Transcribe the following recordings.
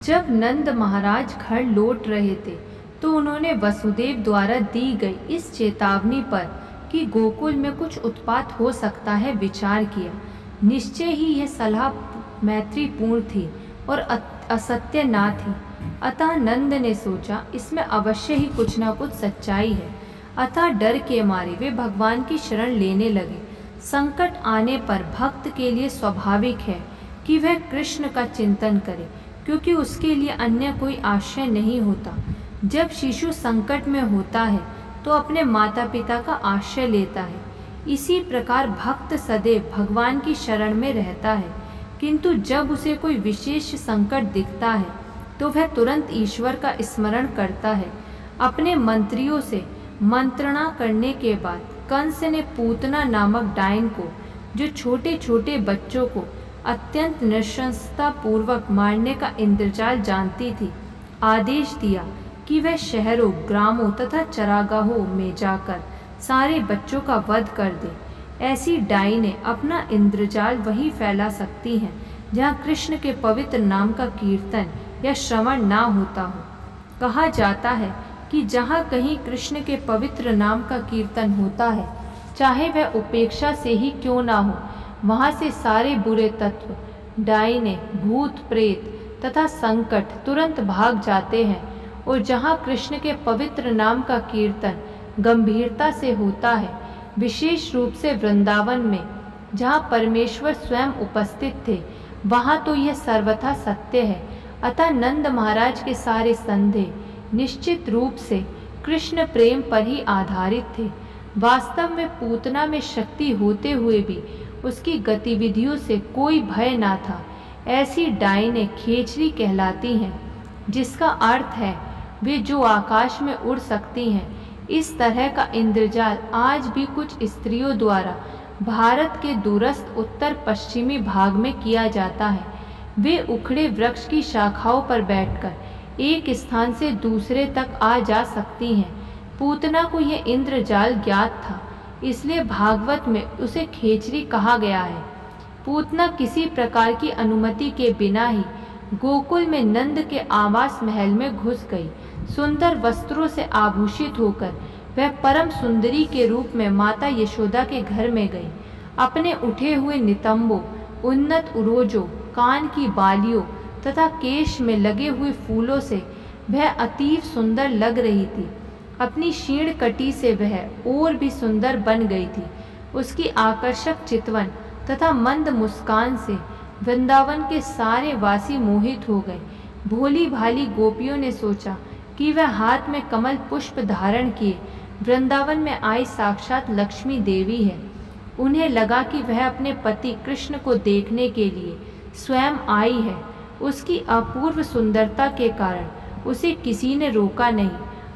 जब नंद महाराज घर लौट रहे थे तो उन्होंने वसुदेव द्वारा दी गई इस चेतावनी पर कि गोकुल में कुछ उत्पात हो सकता है विचार किया। निश्चय ही यह सलाह मैत्रीपूर्ण थी और असत्य ना थी। अतः नंद ने सोचा इसमें अवश्य ही कुछ न कुछ सच्चाई है। अतः डर के मारे वे भगवान की शरण लेने लगे। संकट आने पर भक्त के लिए स्वाभाविक है कि वह कृष्ण का चिंतन करे, क्योंकि उसके लिए अन्य कोई आश्रय नहीं होता। जब शिशु संकट में होता है तो अपने माता पिता का आश्रय लेता है। इसी प्रकार भक्त सदैव भगवान की शरण में रहता है, किंतु जब उसे कोई विशेष संकट दिखता है तो वह तुरंत ईश्वर का स्मरण करता है। अपने मंत्रियों से मंत्रणा करने के बाद कंस ने पूतना नामक डायन को, जो छोटे छोटे बच्चों को अत्यंत नृशंसता पूर्वक मारने का इंद्रजाल जानती थी, आदेश दिया कि वह शहरों, ग्रामों तथा चरागाहों में जाकर सारे बच्चों का वध कर दे। ऐसी डाइनें अपना इंद्रजाल वहीं फैला सकती हैं जहाँ कृष्ण के पवित्र नाम का कीर्तन या श्रवण ना होता हो। कहा जाता है कि जहाँ कहीं कृष्ण के पवित्र नाम का कीर्तन होता है, चाहे वह उपेक्षा से ही क्यों ना हो, वहाँ से सारे बुरे तत्व, डाइने, भूत प्रेत तथा संकट तुरंत भाग जाते हैं। और जहाँ कृष्ण के पवित्र नाम का कीर्तन गंभीरता से होता है, विशेष रूप से वृंदावन में जहाँ परमेश्वर स्वयं उपस्थित थे, वहाँ तो यह सर्वथा सत्य है। अतः नंद महाराज के सारे संदेह निश्चित रूप से कृष्ण प्रेम पर ही आधारित थे। वास्तव में पूतना में शक्ति होते हुए भी उसकी गतिविधियों से कोई भय ना था। ऐसी डाइनें खेचरी कहलाती हैं, जिसका अर्थ है वे जो आकाश में उड़ सकती हैं। इस तरह का इंद्रजाल आज भी कुछ स्त्रियों द्वारा भारत के दूरस्थ उत्तर पश्चिमी भाग में किया जाता है। वे उखड़े वृक्ष की शाखाओं पर बैठकर एक स्थान से दूसरे तक आ जा सकती हैं। पूतना को यह इंद्रजाल ज्ञात था, इसलिए भागवत में उसे खेचरी कहा गया है। पूतना किसी प्रकार की अनुमति के बिना ही गोकुल में नंद के आवास महल में घुस गई। सुंदर वस्त्रों से आभूषित होकर वह परम सुंदरी के रूप में माता यशोदा के घर में गई। अपने उठे हुए नितंबों, उन्नत उरोजों, कान की बालियों तथा केश में लगे हुए फूलों से वह अतीव सुंदर लग रही थी। अपनी क्षीण कटी से वह और भी सुंदर बन गई थी। उसकी आकर्षक चितवन तथा मंद मुस्कान से वृंदावन के सारे वासी मोहित हो गए। भोली भाली गोपियों ने सोचा कि वह हाथ में कमल पुष्प धारण किए वृंदावन में आई साक्षात लक्ष्मी देवी है। उन्हें लगा कि वह अपने पति कृष्ण को देखने के लिए स्वयं आई है। उसकी अपूर्व सुंदरता के कारण उसे किसी ने रोका नहीं,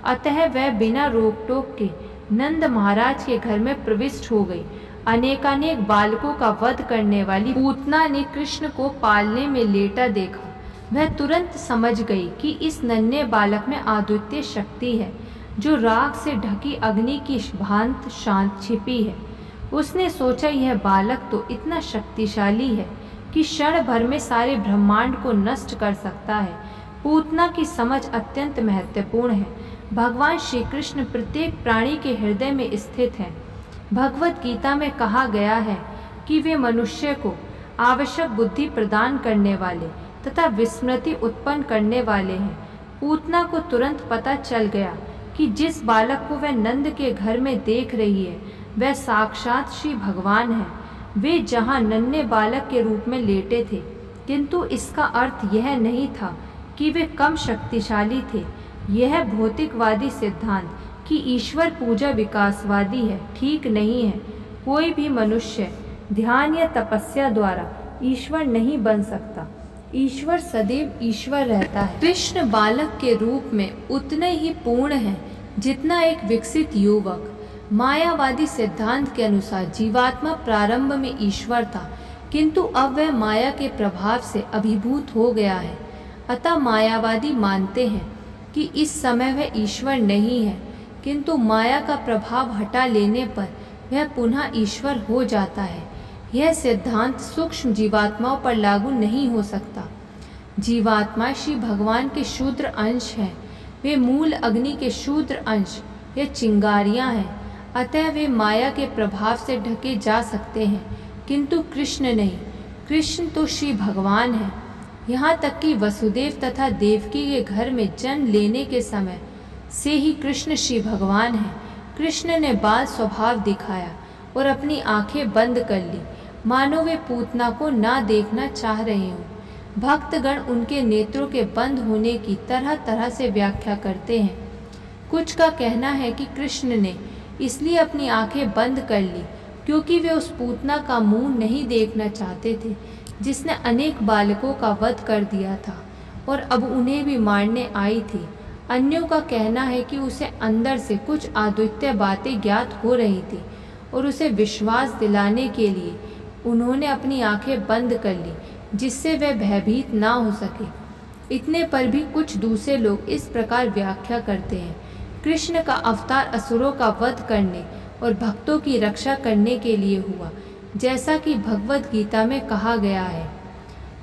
अतः वह बिना रोक टोक के नंद महाराज के घर में प्रविष्ट हो गई। अनेकानेक बालकों का वध करने वाली पूतना ने कृष्ण को पालने में लेटा देखा। वह तुरंत समझ गई कि इस नन्हे बालक में अद्वितीय शक्ति है, जो राख से ढकी अग्नि की भांत शांत छिपी है। उसने सोचा यह बालक तो इतना शक्तिशाली है कि क्षण भर में सारे ब्रह्मांड को नष्ट कर सकता है। पूतना की समझ अत्यंत महत्वपूर्ण है। भगवान श्री कृष्ण प्रत्येक प्राणी के हृदय में स्थित हैं। भगवत गीता में कहा गया है कि वे मनुष्य को आवश्यक बुद्धि प्रदान करने वाले तथा विस्मृति उत्पन्न करने वाले हैं। पूतना को तुरंत पता चल गया कि जिस बालक को वह नंद के घर में देख रही है, वह साक्षात श्री भगवान है। वे जहाँ नन्हे बालक के रूप में लेटे थे, किंतु इसका अर्थ यह नहीं था कि वे कम शक्तिशाली थे। यह भौतिकवादी सिद्धांत कि ईश्वर पूजा विकासवादी है, ठीक नहीं है। कोई भी मनुष्य ध्यान या तपस्या द्वारा ईश्वर नहीं बन सकता। ईश्वर सदैव ईश्वर रहता है। कृष्ण बालक के रूप में उतने ही पूर्ण है जितना एक विकसित युवक। मायावादी सिद्धांत के अनुसार जीवात्मा प्रारंभ में ईश्वर था, किंतु अब वह माया के प्रभाव से अभिभूत हो गया है। अतः मायावादी मानते हैं कि इस समय वह ईश्वर नहीं है, किंतु माया का प्रभाव हटा लेने पर वह पुनः ईश्वर हो जाता है। यह सिद्धांत सूक्ष्म जीवात्माओं पर लागू नहीं हो सकता। जीवात्मा श्री भगवान के शूद्र अंश हैं। वे मूल अग्नि के शूद्र अंश या चिंगारियां हैं। अतः वे माया के प्रभाव से ढके जा सकते हैं, किंतु कृष्ण नहीं। कृष्ण तो श्री भगवान है। यहाँ तक कि वसुदेव तथा देवकी के घर में जन्म लेने के समय से ही कृष्ण श्री भगवान है। कृष्ण ने बाल स्वभाव दिखाया और अपनी आंखें बंद कर ली, मानो वे पूतना को ना देखना चाह रहे हों। भक्तगण उनके नेत्रों के बंद होने की तरह तरह से व्याख्या करते हैं। कुछ का कहना है कि कृष्ण ने इसलिए अपनी आंखें बंद कर ली क्योंकि वे उस पूतना का मुंह नहीं देखना चाहते थे जिसने अनेक बालकों का वध कर दिया था और अब उन्हें भी मारने आई थी। अन्यों का कहना है कि उसे अंदर से कुछ अद्वितीय बातें ज्ञात हो रही थी और उसे विश्वास दिलाने के लिए उन्होंने अपनी आंखें बंद कर ली जिससे वह भयभीत ना हो सके। इतने पर भी कुछ दूसरे लोग इस प्रकार व्याख्या करते हैं, कृष्ण का अवतार असुरों का वध करने और भक्तों की रक्षा करने के लिए हुआ, जैसा कि भगवद गीता में कहा गया है।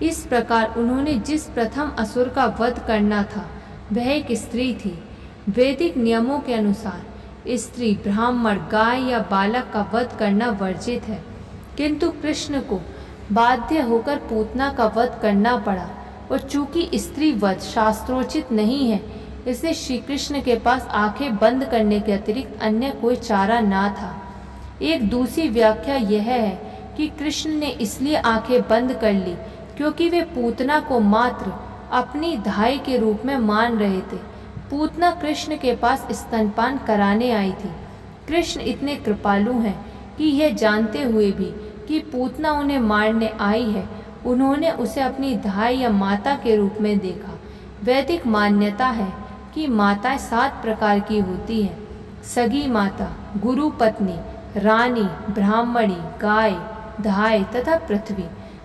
इस प्रकार उन्होंने जिस प्रथम असुर का वध करना था वह एक स्त्री थी। वैदिक नियमों के अनुसार स्त्री, ब्राह्मण, गाय या बालक का वध करना वर्जित है, किंतु कृष्ण को बाध्य होकर पूतना का वध करना पड़ा और चूंकि स्त्री वध शास्त्रोचित नहीं है, इसलिए श्री कृष्ण के पास आंखें बंद करने के अतिरिक्त अन्य कोई चारा ना था। एक दूसरी व्याख्या यह है कि कृष्ण ने इसलिए आंखें बंद कर ली क्योंकि वे पूतना को मात्र अपनी धाई के रूप में मान रहे थे। पूतना कृष्ण के पास स्तनपान कराने आई थी। कृष्ण इतने कृपालु हैं कि यह जानते हुए भी कि पूतना उन्हें मारने आई है, उन्होंने उसे अपनी धाई या माता के रूप में देखा। वैदिक मान्यता है कि माताएं 7 प्रकार की होती हैं: सगी माता, गुरु पत्नी, रानी, ब्राह्मणी, गाय, धाय तथा पृथ्वी।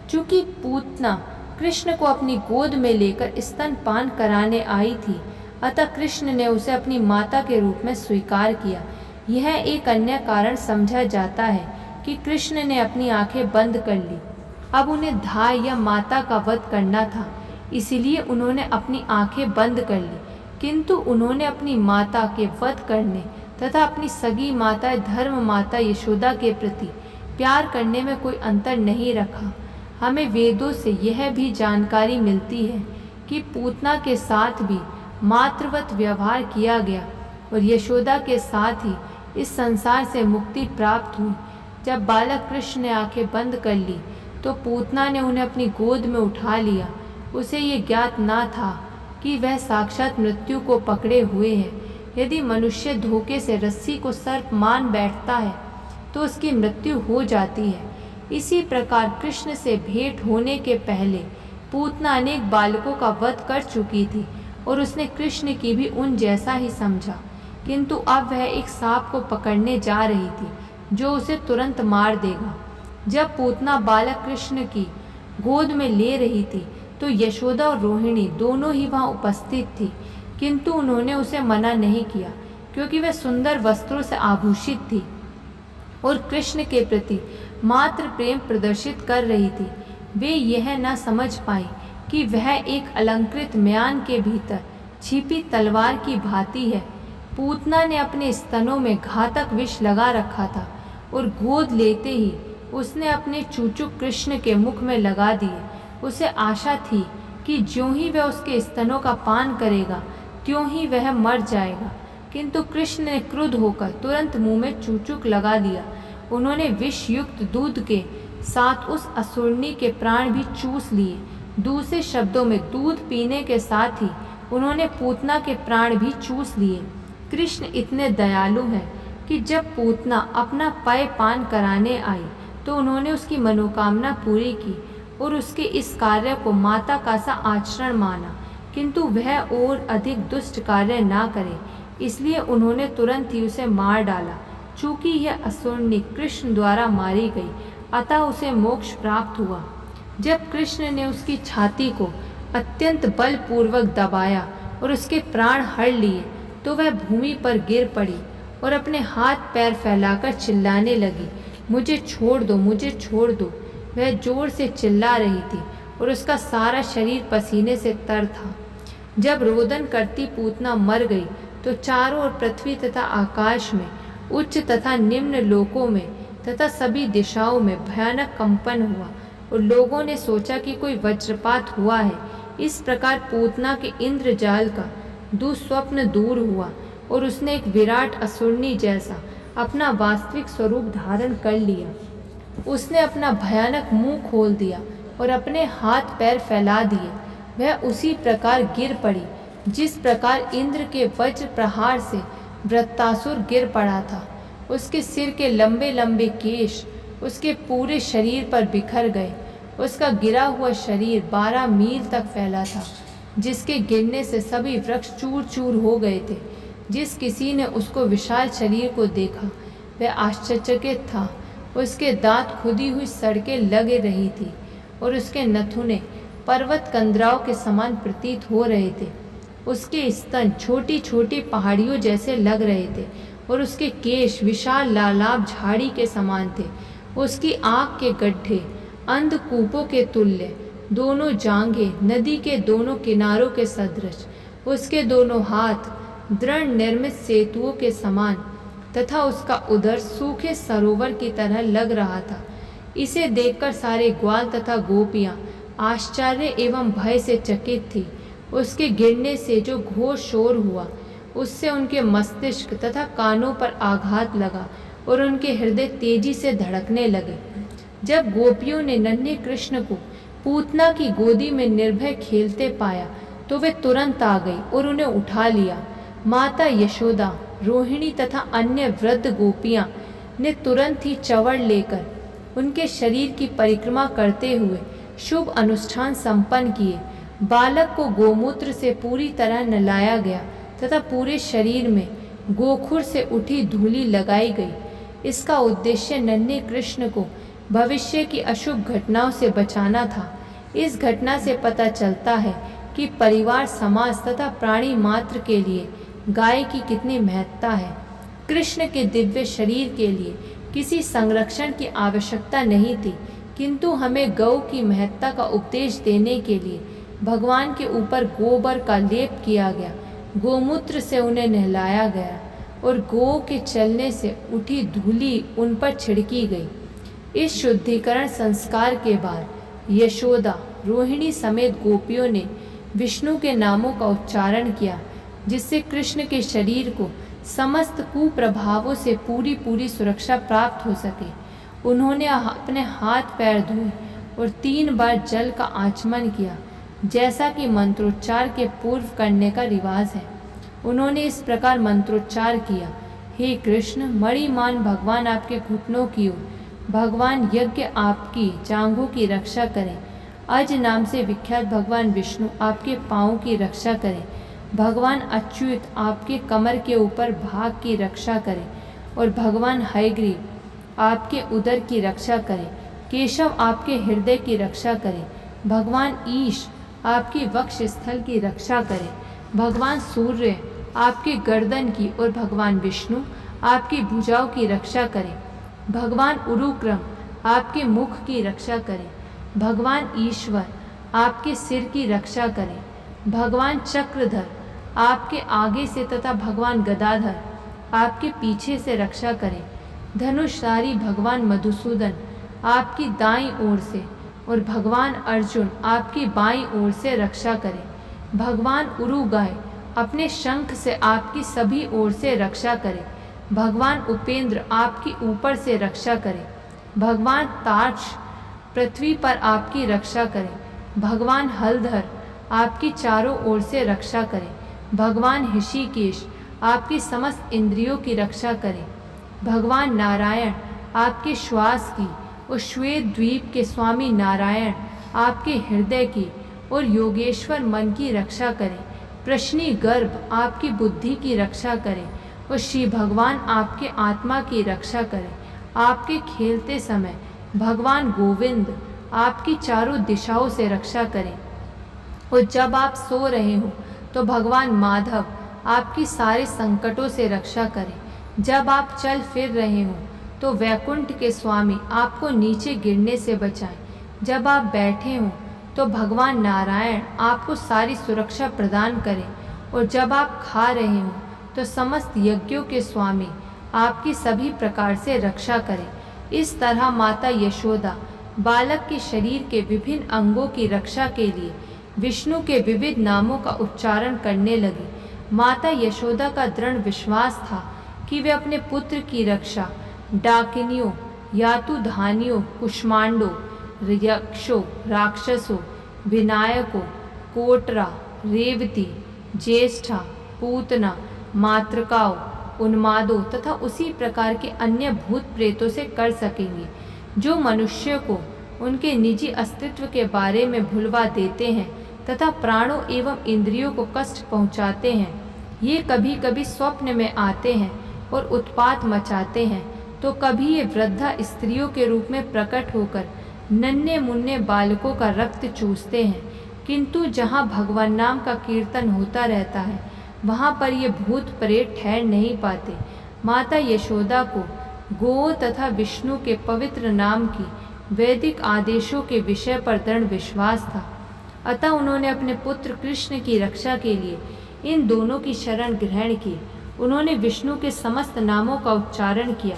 चूंकि पूतना कृष्ण को अपनी गोद में लेकर स्तनपान कराने आई थी, अतः कृष्ण ने उसे अपनी माता के रूप में स्वीकार किया। यह एक अन्य कारण समझा जाता है कि कृष्ण ने अपनी आंखें बंद कर ली। अब उन्हें धाय या माता का वध करना था, इसलिए उन्होंने अपनी आंखें बंद कर ली, किंतु उन्होंने अपनी माता के वध करने तथा अपनी सगी माता धर्म माता यशोदा के प्रति प्यार करने में कोई अंतर नहीं रखा। हमें वेदों से यह भी जानकारी मिलती है कि पूतना के साथ भी मातृवत व्यवहार किया गया और यशोदा के साथ ही इस संसार से मुक्ति प्राप्त हुई। जब बालक कृष्ण ने आंखें बंद कर ली तो पूतना ने उन्हें अपनी गोद में उठा लिया। उसे ये ज्ञात ना था कि वह साक्षात मृत्यु को पकड़े हुए है। यदि मनुष्य धोखे से रस्सी को सर्प मान बैठता है तो उसकी मृत्यु हो जाती है। इसी प्रकार कृष्ण से भेंट होने के पहले पूतना अनेक बालकों का वध कर चुकी थी और उसने कृष्ण की भी उन जैसा ही समझा, किंतु अब वह एक सांप को पकड़ने जा रही थी जो उसे तुरंत मार देगा। जब पूतना बालक कृष्ण की गोद में ले रही थी तो यशोदा और रोहिणी दोनों ही वहां उपस्थित थी, किंतु उन्होंने उसे मना नहीं किया क्योंकि वह सुंदर वस्त्रों से आभूषित थी और कृष्ण के प्रति मात्र प्रेम प्रदर्शित कर रही थी। वे यह न समझ पाई कि वह एक अलंकृत म्यान के भीतर छिपी तलवार की भांति है। पूतना ने अपने स्तनों में घातक विष लगा रखा था और गोद लेते ही उसने अपने चूचुक कृष्ण के मुख में लगा दिए। उसे आशा थी कि ज्यों ही वह उसके स्तनों का पान करेगा त्यों ही वह मर जाएगा, किंतु कृष्ण ने क्रुद्ध होकर तुरंत मुंह में चूचुक लगा दिया। उन्होंने विष युक्त दूध के साथ उस असुरनी के प्राण भी चूस लिए। दूसरे शब्दों में दूध पीने के साथ ही उन्होंने पूतना के प्राण भी चूस लिए। कृष्ण इतने दयालु हैं कि जब पूतना अपना पेय पान कराने आई तो उन्होंने उसकी मनोकामना पूरी की और उसके इस कार्य को माता का सा आचरण माना, किंतु वह और अधिक दुष्ट कार्य ना करे, इसलिए उन्होंने तुरंत ही उसे मार डाला। चूंकि यह असुरनी कृष्ण द्वारा मारी गई, अतः उसे मोक्ष प्राप्त हुआ। जब कृष्ण ने उसकी छाती को अत्यंत बलपूर्वक दबाया और उसके प्राण हर लिए तो वह भूमि पर गिर पड़ी और अपने हाथ पैर फैलाकर चिल्लाने लगी, मुझे छोड़ दो, मुझे छोड़ दो। वह जोर से चिल्ला रही थी और उसका सारा शरीर पसीने से तर था। जब रोदन करती पूतना मर गई तो चारों ओर पृथ्वी तथा आकाश में, उच्च तथा निम्न लोकों में तथा सभी दिशाओं में भयानक कंपन हुआ और लोगों ने सोचा कि कोई वज्रपात हुआ है। इस प्रकार पूतना के इंद्रजाल का दुस्वप्न दूर हुआ और उसने एक विराट असुरनी जैसा अपना वास्तविक स्वरूप धारण कर लिया। उसने अपना भयानक मुंह खोल दिया और अपने हाथ पैर फैला दिए। वह उसी प्रकार गिर पड़ी जिस प्रकार इंद्र के वज्र प्रहार से वृत्तासुर गिर पड़ा था। उसके सिर के लंबे लंबे केश उसके पूरे शरीर पर बिखर गए। उसका गिरा हुआ शरीर 12 मील तक फैला था, जिसके गिरने से सभी वृक्ष चूर चूर हो गए थे। जिस किसी ने उसको विशाल शरीर को देखा वह आश्चर्यचकित था। उसके दांत खुदी हुई सड़कें लगे रही थी और उसके नथुने पर्वत कंदराओं के समान प्रतीत हो रहे थे। उसके स्तन छोटी छोटी पहाड़ियों जैसे लग रहे थे और उसके केश विशाल लालाब झाड़ी के समान थे। उसकी आँख के गड्ढे अंधकूपों के तुल्य, दोनों जांघें नदी के दोनों किनारों के सदृश, उसके दोनों हाथ दृढ़ निर्मित सेतुओं के समान तथा उसका उदर सूखे सरोवर की तरह लग रहा था। इसे देखकर सारे ग्वाल तथा गोपियां आश्चर्य एवं भय से चकित थी। उसके गिरने से जो घोर शोर हुआ उससे उनके मस्तिष्क तथा कानों पर आघात लगा और उनके हृदय तेजी से धड़कने लगे। जब गोपियों ने नन्हे कृष्ण को पूतना की गोदी में निर्भय खेलते पाया तो वे तुरंत आ गई और उन्हें उठा लिया। माता यशोदा, रोहिणी तथा अन्य वृद्ध गोपियां ने तुरंत ही चवड़ लेकर उनके शरीर की परिक्रमा करते हुए शुभ अनुष्ठान संपन्न किए। बालक को गोमूत्र से पूरी तरह नहलाया गया तथा पूरे शरीर में गोखुर से उठी धूलि लगाई गई। इसका उद्देश्य नन्हे कृष्ण को भविष्य की अशुभ घटनाओं से बचाना था। इस घटना से पता चलता है कि परिवार, समाज तथा प्राणी मात्र के लिए गाय की कितनी महत्ता है। कृष्ण के दिव्य शरीर के लिए किसी संरक्षण की आवश्यकता नहीं थी, किंतु हमें गौ की महत्ता का उपदेश देने के लिए भगवान के ऊपर गोबर का लेप किया गया। गोमूत्र से उन्हें नहलाया गया और गौ के चलने से उठी धूलि उन पर छिड़की गई। इस शुद्धिकरण संस्कार के बाद यशोदा, रोहिणी समेत गोपियों ने विष्णु के नामों का उच्चारण किया, जिससे कृष्ण के शरीर को समस्त कुप्रभावों से पूरी पूरी सुरक्षा प्राप्त हो सके। उन्होंने अपने हाथ पैर धोए और 3 बार जल का आचमन किया, जैसा कि मंत्रोच्चार के पूर्व करने का रिवाज है। उन्होंने इस प्रकार मंत्रोच्चार किया, हे कृष्ण, मणिमान भगवान आपके घुटनों की ओर, भगवान यज्ञ आपकी जांघों की रक्षा करें। अज नाम से विख्यात भगवान विष्णु आपके पाँवों की रक्षा करें। भगवान अच्युत आपके कमर के ऊपर भाग की रक्षा करें और भगवान हयग्रीव आपके उदर की रक्षा करें। केशव आपके हृदय की रक्षा करें। भगवान ईश आपकी वक्ष स्थल की रक्षा करें। भगवान सूर्य आपके गर्दन की और भगवान विष्णु आपकी भुजाओं की रक्षा करें। भगवान उरुक्रम आपके मुख की रक्षा करें। भगवान ईश्वर आपके सिर की रक्षा करें। भगवान चक्रधर आपके आगे से तथा भगवान गदाधर आपके पीछे से रक्षा करें। धनुषधारी भगवान मधुसूदन आपकी दाईं ओर से और भगवान अर्जुन आपकी बाईं ओर से रक्षा करें। भगवान उरुगाय अपने शंख से आपकी सभी ओर से रक्षा करें। भगवान उपेंद्र आपकी ऊपर से रक्षा करें। भगवान तार्क्ष पृथ्वी पर आपकी रक्षा करें। भगवान हलधर आपकी चारों ओर से रक्षा करें। भगवान ऋषिकेश आपकी समस्त इंद्रियों की रक्षा करें। भगवान नारायण आपके श्वास की और श्वेत द्वीप के स्वामी नारायण आपके हृदय की और योगेश्वर मन की रक्षा करें। प्रश्नी गर्भ आपकी बुद्धि की रक्षा करें और श्री भगवान आपके आत्मा की रक्षा करें। आपके खेलते समय भगवान गोविंद आपकी चारों दिशाओं से रक्षा करें और जब आप सो रहे हो तो भगवान माधव आपकी सारे संकटों से रक्षा करें। जब आप चल फिर रहे हो तो वैकुंठ के स्वामी आपको नीचे गिरने से बचाएं। जब आप बैठे हो तो भगवान नारायण आपको सारी सुरक्षा प्रदान करें, और जब आप खा रहे हों तो समस्त यज्ञों के स्वामी आपकी सभी प्रकार से रक्षा करें। इस तरह माता यशोदा बालक के शरीर के विभिन्न अंगों की रक्षा के लिए विष्णु के विविध नामों का उच्चारण करने लगी। माता यशोदा का दृढ़ विश्वास था कि वे अपने पुत्र की रक्षा डाकिनियों, यातुधानियों, कुष्मांडों, यक्षों, राक्षसों, विनायकों, कोटरा, रेवती, ज्येष्ठा, पूतना, मातृकाओं, उन्मादों तथा उसी प्रकार के अन्य भूत प्रेतों से कर सकेंगे, जो मनुष्य को उनके निजी अस्तित्व के बारे में भुलवा देते हैं तथा प्राणों एवं इंद्रियों को कष्ट पहुंचाते हैं। ये कभी कभी स्वप्न में आते हैं और उत्पात मचाते हैं, तो कभी ये वृद्धा स्त्रियों के रूप में प्रकट होकर नन्हे मुन्ने बालकों का रक्त चूसते हैं। किंतु जहाँ भगवान नाम का कीर्तन होता रहता है, वहाँ पर ये भूत प्रेत ठहर नहीं पाते। माता यशोदा को गो तथा विष्णु के पवित्र नाम की वैदिक आदेशों के विषय पर दृढ़ विश्वास था। अतः उन्होंने अपने पुत्र कृष्ण की रक्षा के लिए इन दोनों की शरण ग्रहण की। उन्होंने विष्णु के समस्त नामों का उच्चारण किया,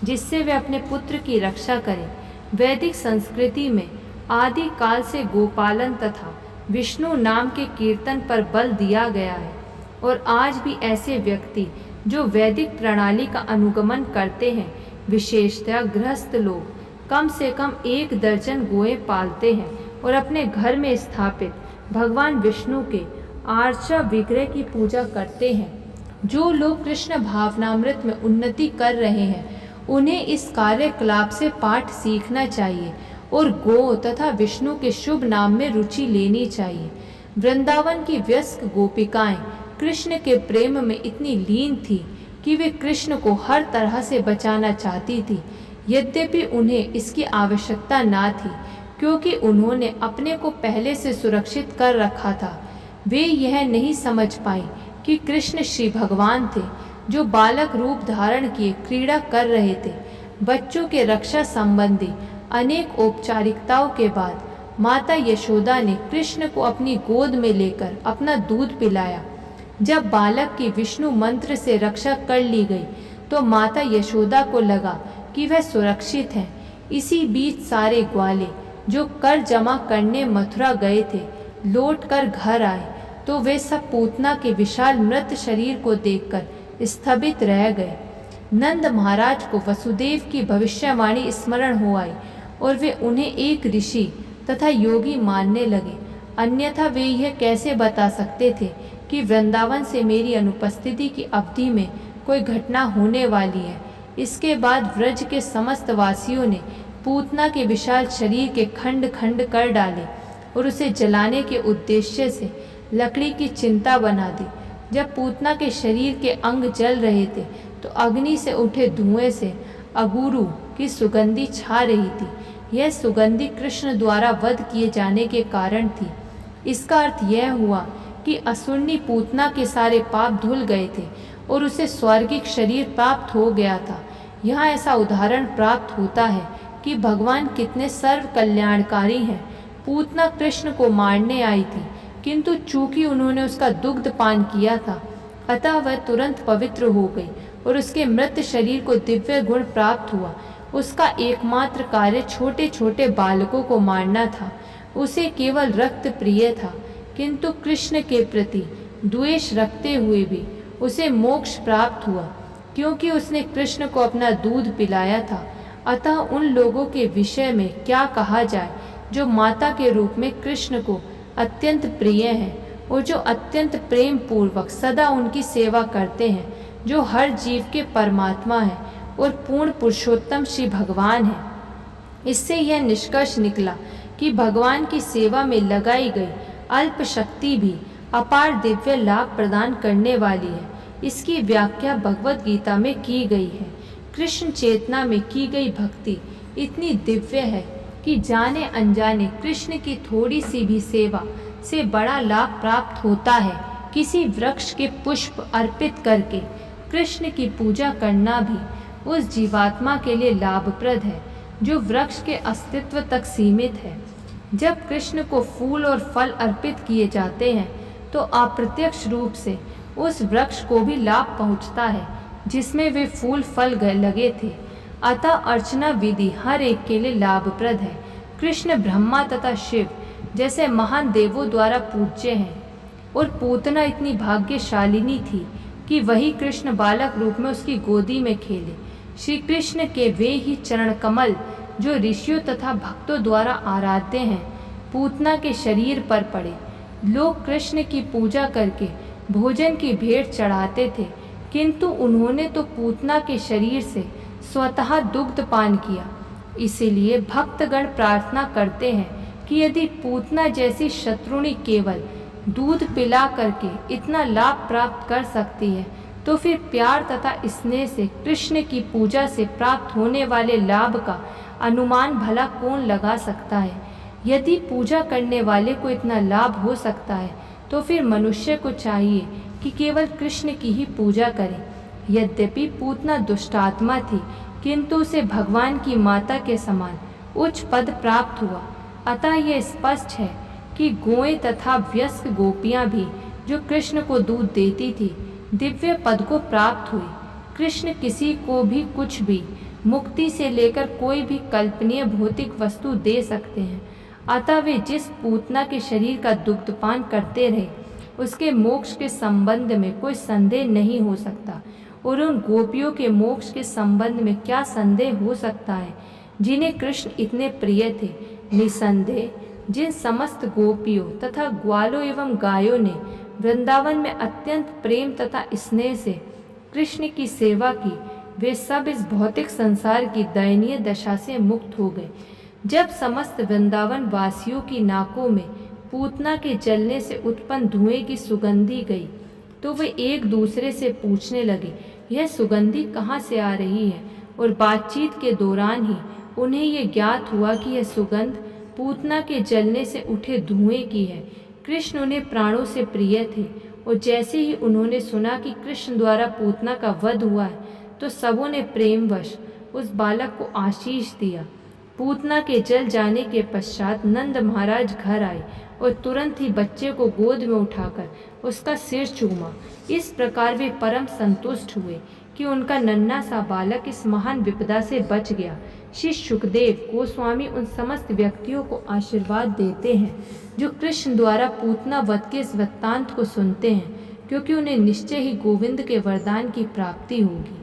जिससे वे अपने पुत्र की रक्षा करें। वैदिक संस्कृति में आदि काल से गोपालन तथा विष्णु नाम के कीर्तन पर बल दिया गया है, और आज भी ऐसे व्यक्ति जो वैदिक प्रणाली का अनुगमन करते हैं, विशेषतः गृहस्थ लोग, कम से कम 1 दर्जन गोएं पालते हैं और अपने घर में स्थापित भगवान विष्णु के आर्चा विग्रह की पूजा करते हैं। जो लोग कृष्ण भावनामृत में उन्नति कर रहे हैं, उन्हें इस कार्यकलाप से पाठ सीखना चाहिए और गो तथा विष्णु के शुभ नाम में रुचि लेनी चाहिए। वृंदावन की व्यस्क गोपिकाएं कृष्ण के प्रेम में इतनी लीन थी कि वे कृष्ण को हर तरह से बचाना चाहती थी, यद्यपि उन्हें इसकी आवश्यकता ना थी, क्योंकि उन्होंने अपने को पहले से सुरक्षित कर रखा था। वे यह नहीं समझ पाई कि कृष्ण श्री भगवान थे, जो बालक रूप धारण किए क्रीड़ा कर रहे थे। बच्चों के रक्षा संबंधी अनेक औपचारिकताओं के बाद माता यशोदा ने कृष्ण को अपनी गोद में लेकर अपना दूध पिलाया। जब बालक की विष्णु मंत्र से रक्षा कर ली गई, तो माता यशोदा को लगा कि वह सुरक्षित है। इसी बीच सारे ग्वाले जो कर जमा करने मथुरा गए थे, लौट कर घर आए, तो वे सब पूतना के विशाल मृत शरीर को देखकर स्थगित रह गए। नंद महाराज को वसुदेव की भविष्यवाणी स्मरण हो आई, और वे उन्हें एक ऋषि तथा योगी मानने लगे। अन्यथा वे यह कैसे बता सकते थे कि वृंदावन से मेरी अनुपस्थिति की अवधि में कोई घटना होने वाली है। इसके बाद व्रज के समस्त वासियों ने पूतना के विशाल शरीर के खंड खंड कर डाले और उसे जलाने के उद्देश्य से लकड़ी की चिंता बना दी। जब पूतना के शरीर के अंग जल रहे थे, तो अग्नि से उठे धुएं से अगुरु की सुगंधी छा रही थी। यह सुगंधी कृष्ण द्वारा वध किए जाने के कारण थी। इसका अर्थ यह हुआ कि असुरनी पूतना के सारे पाप धुल गए थे और उसे स्वर्गिक शरीर प्राप्त हो गया था। यहाँ ऐसा उदाहरण प्राप्त होता है कि भगवान कितने सर्व कल्याणकारी हैं। पूतना कृष्ण को मारने आई थी, किंतु चूंकि उन्होंने उसका दुग्ध पान किया था, अतः वह तुरंत पवित्र हो गई और उसके मृत शरीर को दिव्य गुण प्राप्त हुआ। उसका एकमात्र कार्य छोटे छोटे बालकों को मारना था। उसे केवल रक्त प्रिय था, किंतु कृष्ण के प्रति द्वेष रखते हुए भी उसे मोक्ष प्राप्त हुआ, क्योंकि उसने कृष्ण को अपना दूध पिलाया था। अतः उन लोगों के विषय में क्या कहा जाए जो माता के रूप में कृष्ण को अत्यंत प्रिय हैं और जो अत्यंत प्रेम पूर्वक सदा उनकी सेवा करते हैं, जो हर जीव के परमात्मा हैं और पूर्ण पुरुषोत्तम श्री भगवान हैं। इससे यह निष्कर्ष निकला कि भगवान की सेवा में लगाई गई अल्प शक्ति भी अपार दिव्य लाभ प्रदान करने वाली है। इसकी व्याख्या भगवत गीता में की गई है। कृष्ण चेतना में की गई भक्ति इतनी दिव्य है कि जाने अनजाने कृष्ण की थोड़ी सी भी सेवा से बड़ा लाभ प्राप्त होता है। किसी वृक्ष के पुष्प अर्पित करके कृष्ण की पूजा करना भी उस जीवात्मा के लिए लाभप्रद है जो वृक्ष के अस्तित्व तक सीमित है। जब कृष्ण को फूल और फल अर्पित किए जाते हैं तो अप्रत्यक्ष रूप से उस वृक्ष को भी लाभ पहुंचता है जिसमें वे फूल फल लगे थे। अतः अर्चना विधि हर एक के लिए लाभप्रद है। कृष्ण ब्रह्मा तथा शिव जैसे महान देवों द्वारा पूज्य हैं और पूतना इतनी भाग्यशालिनी थी कि वही कृष्ण बालक रूप में उसकी गोदी में खेले। श्री कृष्ण के वे ही चरण कमल जो ऋषियों तथा भक्तों द्वारा आराध्य हैं पूतना के शरीर पर पड़े। लोग कृष्ण की पूजा करके भोजन की भेंट चढ़ाते थे, किंतु उन्होंने तो पूतना के शरीर से स्वतः दुग्ध पान किया। इसीलिए भक्तगण प्रार्थना करते हैं कि यदि पूतना जैसी शत्रुणी केवल दूध पिला करके इतना लाभ प्राप्त कर सकती है तो फिर प्यार तथा स्नेह से कृष्ण की पूजा से प्राप्त होने वाले लाभ का अनुमान भला कौन लगा सकता है। यदि पूजा करने वाले को इतना लाभ हो सकता है तो फिर मनुष्य को चाहिए कि केवल कृष्ण की ही पूजा करे। यद्यपि पूतना दुष्टात्मा थी, किंतु उसे भगवान की माता के समान उच्च पद प्राप्त हुआ। अतः यह स्पष्ट है कि गोएं तथा व्यस्क गोपियां भी जो कृष्ण को दूध देती थी दिव्य पद को प्राप्त हुई। कृष्ण किसी को भी कुछ भी मुक्ति से लेकर कोई भी कल्पनीय भौतिक वस्तु दे सकते हैं। अतः वे जिस पूतना के शरीर का दुग्धपान करते रहे उसके मोक्ष के संबंध में कोई संदेह नहीं हो सकता, और उन गोपियों के मोक्ष के संबंध में क्या संदेह हो सकता है जिन्हें कृष्ण इतने प्रिय थे। निसंदेह जिन समस्त गोपियों तथा ग्वालों एवं गायों ने वृंदावन में अत्यंत प्रेम तथा स्नेह से कृष्ण की सेवा की, वे सब इस भौतिक संसार की दयनीय दशा से मुक्त हो गए। जब समस्त वृंदावन वासियों की नाकों में पूतना के जलने से उत्पन्न धुएं की सुगंधी गई तो वे एक दूसरे से पूछने लगे, यह सुगंधी कहाँ से आ रही है। और बातचीत के दौरान ही उन्हें यह ज्ञात हुआ कि यह सुगंध पूतना के जलने से उठे धुएं की है। कृष्ण उन्हें प्राणों से प्रिय थे, और जैसे ही उन्होंने सुना कि कृष्ण द्वारा पूतना का वध हुआ है तो सबों ने प्रेमवश उस बालक को आशीष दिया। पूतना के जल जाने के पश्चात नंद महाराज घर आए और तुरंत ही बच्चे को गोद में उठाकर उसका सिर चूमा। इस प्रकार वे परम संतुष्ट हुए कि उनका नन्हा सा बालक इस महान विपदा से बच गया। श्री सुखदेव गोस्वामी उन समस्त व्यक्तियों को आशीर्वाद देते हैं जो कृष्ण द्वारा पूतना वध के इस वृत्तांत को सुनते हैं, क्योंकि उन्हें निश्चय ही गोविंद के वरदान की प्राप्ति होगी।